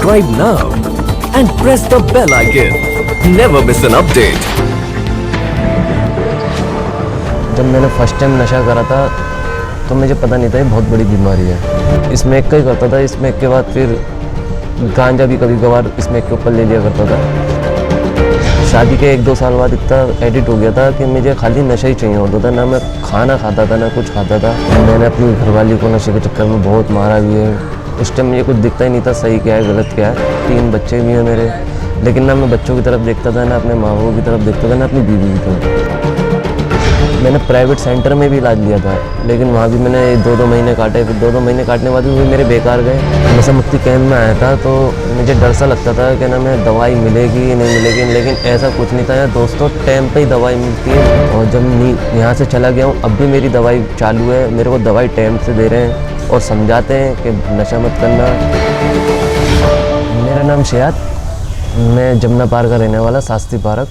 Subscribe now and press the bell icon. Never miss an update. जब मैंने first time नशा करा था तो मुझे पता नहीं था ये बहुत बड़ी बीमारी है। स्मोक का ही करता था, स्मोक के बाद फिर गांजा भी कभी कभार स्मोक के ऊपर ले लिया करता था। शादी के 1-2 साल बाद इतना एडिक्ट हो गया था कि मुझे खाली नशा ही चाहिए होता था। ना मैं खाना खाता था ना कुछ खाता था। मैंने अपनी घरवाली को नशे के चक्कर में बहुत मारा भी है। उस टाइम मुझे कुछ दिखता ही नहीं था सही क्या है गलत क्या है। 3 बच्चे भी हैं मेरे, लेकिन ना मैं बच्चों की तरफ देखता था ना अपने माँ बाप की तरफ देखता था ना अपनी बीवी की तरफ। मैंने प्राइवेट सेंटर में भी इलाज लिया था, लेकिन वहाँ भी मैंने 2-2 महीने काटे। फिर 2-2 महीने काटने के बाद भी मेरे बेकार गए। नशा मुक्ति कैंप में आया था तो मुझे डर सा लगता था कि ना मैं दवाई मिलेगी नहीं मिलेगी, लेकिन ऐसा कुछ नहीं था यार दोस्तों, टाइम पे ही दवाई मिलती है। और जब यहाँ से चला गया हूँ अब भी मेरी दवाई चालू है। मेरे को दवाई टाइम से दे रहे हैं और समझाते हैं कि नशा मत करना। मेरा नाम शियाद, मैं जमुना पार्क का रहने वाला, शास्त्री पार्क।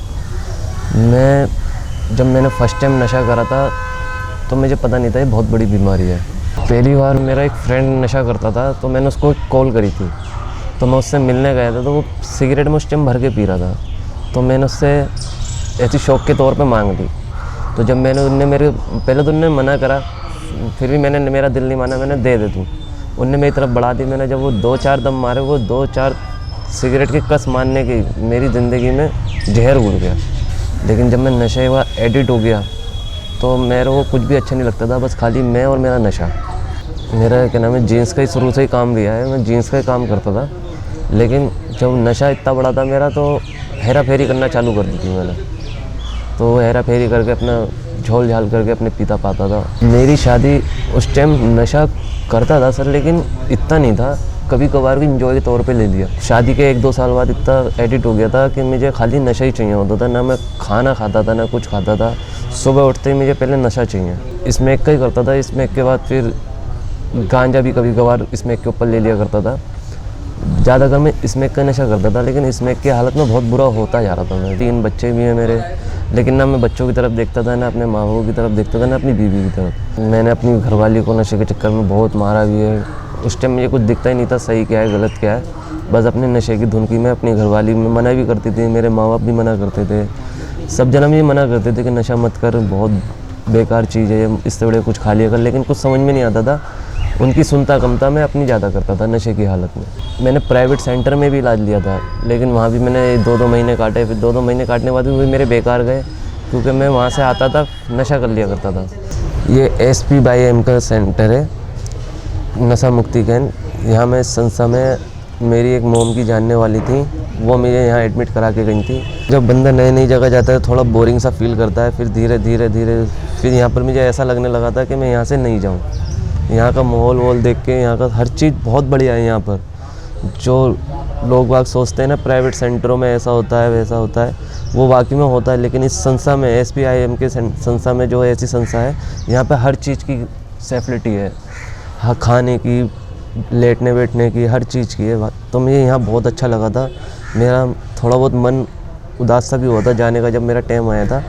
जब मैंने फर्स्ट टाइम नशा करा था तो मुझे पता नहीं था ये बहुत बड़ी बीमारी है। पहली बार मेरा एक फ्रेंड नशा करता था तो मैंने उसको कॉल करी थी, तो मैं उससे मिलने गया था। तो वो सिगरेट में उस टाइम भर के पी रहा था, तो मैंने उससे ऐसी शौक के तौर पे मांग ली। तो जब पहले तो उन्होंने मना करा, फिर भी मेरा दिल नहीं माना, मैंने दे दूँ। उनने मेरी तरफ बढ़ा दी। मैंने जब वो 2-4 दम मारे, वो 2-4 सिगरेट की कस मारने की मेरी ज़िंदगी में जहर घुल गया। लेकिन जब मैं नशे का एडिक्ट हो गया तो मेरे को कुछ भी अच्छा नहीं लगता था, बस खाली मैं और मेरा नशा। मेरा क्या नाम है, जीन्स का ही शुरू से ही काम लिया है, मैं जीन्स का ही काम करता था। लेकिन जब नशा इतना बड़ा था मेरा तो हेरा फेरी करना चालू कर दी थी मैंने। तो हेरा फेरी करके अपना झोल झाल करके अपने पीता पाता था। मेरी शादी उस टाइम नशा करता था सर, लेकिन इतना नहीं था, कभी कभार भी इंजॉय के तौर पे ले लिया। शादी के 1-2 साल बाद इतना एडिक्ट हो गया था कि मुझे खाली नशा ही चाहिए होता था। ना मैं खाना खाता था ना कुछ खाता था। सुबह उठते ही मुझे पहले नशा चाहिए। स्मोक का ही करता था, स्मोक के बाद फिर गांजा भी कभी कभार स्मोक के ऊपर ले लिया करता था। ज़्यादातर मैं स्मोक का नशा करता था, लेकिन स्मोक की हालत में बहुत बुरा होता जा रहा था। मैं 3 बच्चे भी हैं मेरे, लेकिन ना मैं बच्चों की तरफ देखता था ना अपने माँ बाप की तरफ देखता था ना अपनी बीवी की तरफ। मैंने अपनी घरवाली को नशे के चक्कर में बहुत मारा भी है। उस टाइम मुझे कुछ दिखता ही नहीं था सही क्या है गलत क्या है। बस अपने नशे की धुन की मैं अपनी घरवाली में मना भी करती थी, मेरे माँ बाप भी मना करते थे, सब जना मुझे मना करते थे कि नशा मत कर, बहुत बेकार चीज़ है, इससे बड़े कुछ खा लिया कर। लेकिन कुछ समझ में नहीं आता था, उनकी सुनता कम था, मैं अपनी ज़्यादा करता था नशे की हालत में। मैंने प्राइवेट सेंटर में भी इलाज लिया था, लेकिन वहाँ भी मैंने 2-2 महीने काटे। फिर 2-2 महीने काटने के बाद भी मेरे बेकार गए, क्योंकि मैं वहाँ से आता था नशा कर लिया करता था। ये SP/M का सेंटर है, नशा मुक्ति कैंप। यहाँ मैं इस संस्था में, मेरी एक मोम की जानने वाली थी, वो मुझे यहाँ एडमिट करा के गई थी। जब बंदा नई जगह जाता है थोड़ा बोरिंग सा फील करता है, फिर धीरे धीरे फिर यहाँ पर मुझे ऐसा लगने लगा था कि मैं यहाँ से नहीं जाऊँ। यहाँ का माहौल वोल देख के, यहाँ का हर चीज़ बहुत बढ़िया है। यहाँ पर जो लोग बाग सोचते हैं ना प्राइवेट सेंटरों में ऐसा होता है वैसा होता है, वो वाकई में होता है। लेकिन इस संस्था में, SP/M के संस्था में, जो ऐसी संस्था है, यहाँ पर हर चीज़ की फैसिलिटी है। हाँ, खाने की, लेटने बैठने की, हर चीज़ की है। तो मुझे यहाँ बहुत अच्छा लगा था। मेरा थोड़ा बहुत मन उदास सा भी हुआ था जाने का जब मेरा टाइम आया था,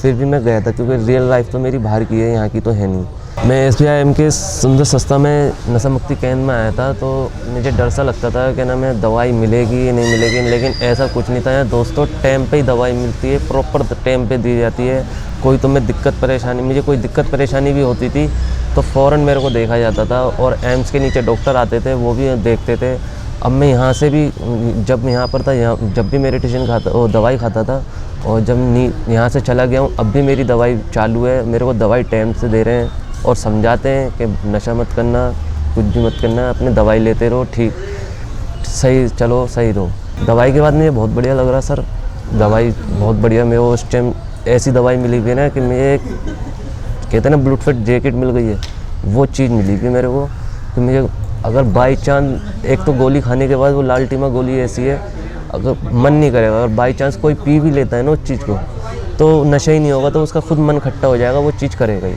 फिर भी मैं गया था, क्योंकि रियल लाइफ तो मेरी बाहर की है, यहाँ की तो है नहीं। मैं SP/M के सुंदर संस्था में नशा मुक्ति कैंप में आया था तो मुझे डर सा लगता था कि ना मैं दवाई मिलेगी नहीं मिलेगी, लेकिन ऐसा कुछ नहीं था यार दोस्तों, टाइम पे ही दवाई मिलती है, प्रॉपर टाइम पे दी जाती है। कोई मुझे कोई दिक्कत परेशानी भी होती थी तो फ़ौरन मेरे को देखा जाता था, और एम्स के नीचे डॉक्टर आते थे, वो भी देखते थे। अब मैं यहाँ से भी, जब मैं यहाँ पर था, जब भी मेडिटेशन खाता और दवाई खाता था, और जब यहाँ से चला गया हूँ अब भी मेरी दवाई चालू है। मेरे को दवाई टाइम से दे रहे हैं और समझाते हैं कि नशा मत करना, कुछ भी मत करना, अपने दवाई लेते रहो, ठीक सही चलो, सही रहो। दवाई के बाद मुझे बहुत बढ़िया लग रहा सर, दवाई बहुत बढ़िया। मेरे को उस टाइम ऐसी दवाई मिली हुई ना कि मुझे, कहते हैं ना ब्लूटूथ जैकेट मिल गई है, वो चीज़ मिली थी मेरे को। कि मुझे अगर बाई चांस, एक तो गोली खाने के बाद वो लालटीमा गोली ऐसी है, अगर मन नहीं करेगा, अगर बाई चांस कोई पी भी लेता है ना उस चीज़ को, तो नशा ही नहीं होगा, तो उसका खुद मन खट्टा हो जाएगा, वो चीज़ करेगा ही।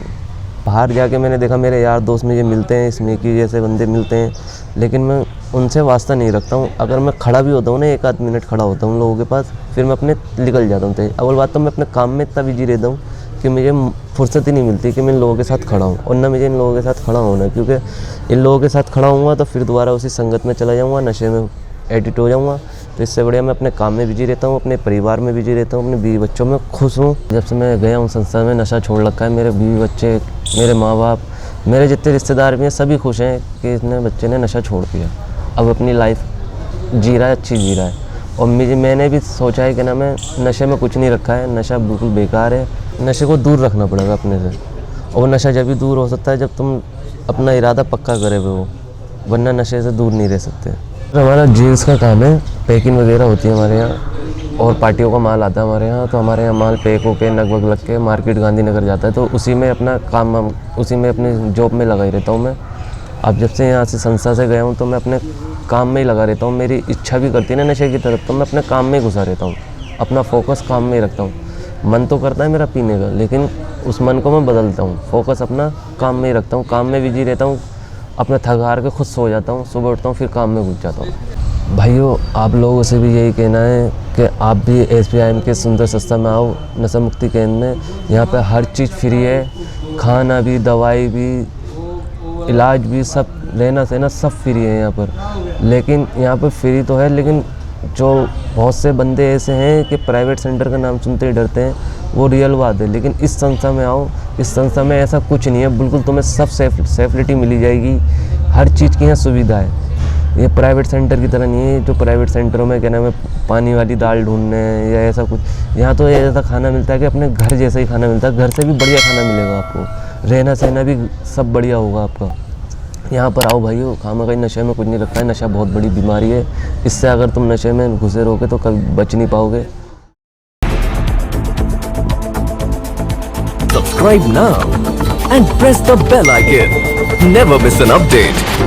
बाहर जाके मैंने देखा मेरे यार दोस्त मुझे मिलते हैं, स्मोकी जैसे बंदे मिलते हैं, लेकिन मैं उनसे वास्ता नहीं रखता हूँ। अगर मैं खड़ा भी होता हूँ ना, 1-8 मिनट खड़ा होता हूँ लोगों के पास, फिर मैं अपने निकल जाता हूँ। अव्वल बात तो मैं अपने काम में इतना बिजी रहता हूँ कि मुझे फुर्सत ही नहीं मिलती कि मैं इन लोगों के साथ खड़ा हूँ, और ना मुझे इन लोगों के साथ खड़ा होना है, क्योंकि इन लोगों के साथ खड़ा हूँगा तो फिर दोबारा उसी संगत में चला जाऊँगा, नशे में एडिक्ट हो जाऊँगा। तो इससे बढ़िया मैं अपने काम में बिजी रहता हूँ, अपने परिवार में बिजी रहता हूँ, अपने बीवी बच्चों में खुश हूँ। जब से मैं गया हूँ संस्था में, नशा छोड़ रखा है। मेरे बीवी बच्चे, मेरे माँ बाप, मेरे जितने रिश्तेदार भी हैं, सभी खुश हैं कि इसने बच्चे ने नशा छोड़ दिया, अब अपनी लाइफ जी रहा है, अच्छी जी रहा है। और मैंने भी सोचा है कि ना, मैं नशे में कुछ नहीं रखा है, नशा बिल्कुल बेकार है। नशे को दूर रखना पड़ेगा अपने से, और वो नशा जब भी दूर हो सकता है जब तुम अपना इरादा पक्का करे हुए हो, वरना नशे से दूर नहीं रह सकते। हमारा जीन्स का काम है, पैकिंग वगैरह होती है हमारे यहाँ, और पार्टियों का माल आता है हमारे यहाँ। तो हमारे यहाँ माल पैक होके नग वग लग के मार्केट गांधीनगर जाता है, तो उसी में अपना काम, उसी में अपने जॉब में लगा ही रहता हूँ मैं। अब जब से यहाँ से संस्था से गया हूँ तो मैं अपने काम में ही लगा रहता हूँ। मेरी इच्छा भी करती है ना नशे की तरफ, तो मैं अपने काम में ही घुसा रहता हूँ, अपना फोकस काम में ही रखता हूँ। मन तो करता है मेरा पीने का, लेकिन उस मन को मैं बदलता हूँ, फोकस अपना काम में ही रखता हूँ, काम में बिजी रहता हूँ। अपना थक हार के खुद सो जाता हूँ, सुबह उठता हूँ, फिर काम में घुस जाता हूँ। भाइयों, आप लोगों से भी यही कहना है कि आप भी SBIM के सुंदर संस्था में आओ, नशा मुक्ति केंद्र में। यहाँ पे हर चीज़ फ्री है, खाना भी, दवाई भी, इलाज भी, सब रहना सहना सब फ्री है यहाँ पर। लेकिन यहाँ पर फ्री तो है, लेकिन जो बहुत से बंदे ऐसे हैं कि प्राइवेट सेंटर का नाम सुनते ही डरते हैं, वो रियल बात है। लेकिन इस संस्था में आओ, इस संस्था में ऐसा कुछ नहीं है, बिल्कुल तुम्हें सब सेफ्लिटी मिली जाएगी, हर चीज़ की यहाँ सुविधा है। ये प्राइवेट सेंटर की तरह नहीं है, जो प्राइवेट सेंटरों में क्या नाम है, पानी वाली दाल ढूंढने या ऐसा कुछ। यहाँ तो ऐसा खाना मिलता है कि अपने घर जैसा ही खाना मिलता है, घर से भी बढ़िया खाना मिलेगा आपको, रहना सहना भी सब बढ़िया होगा आपका। यहाँ पर आओ भाइयों, खामखा नशे में कुछ नहीं रखा है। नशा बहुत बड़ी बीमारी है, इससे अगर तुम नशे में घुसे रहोगे तो कभी बच नहीं पाओगे। Subscribe now and press the bell icon. Never miss an update.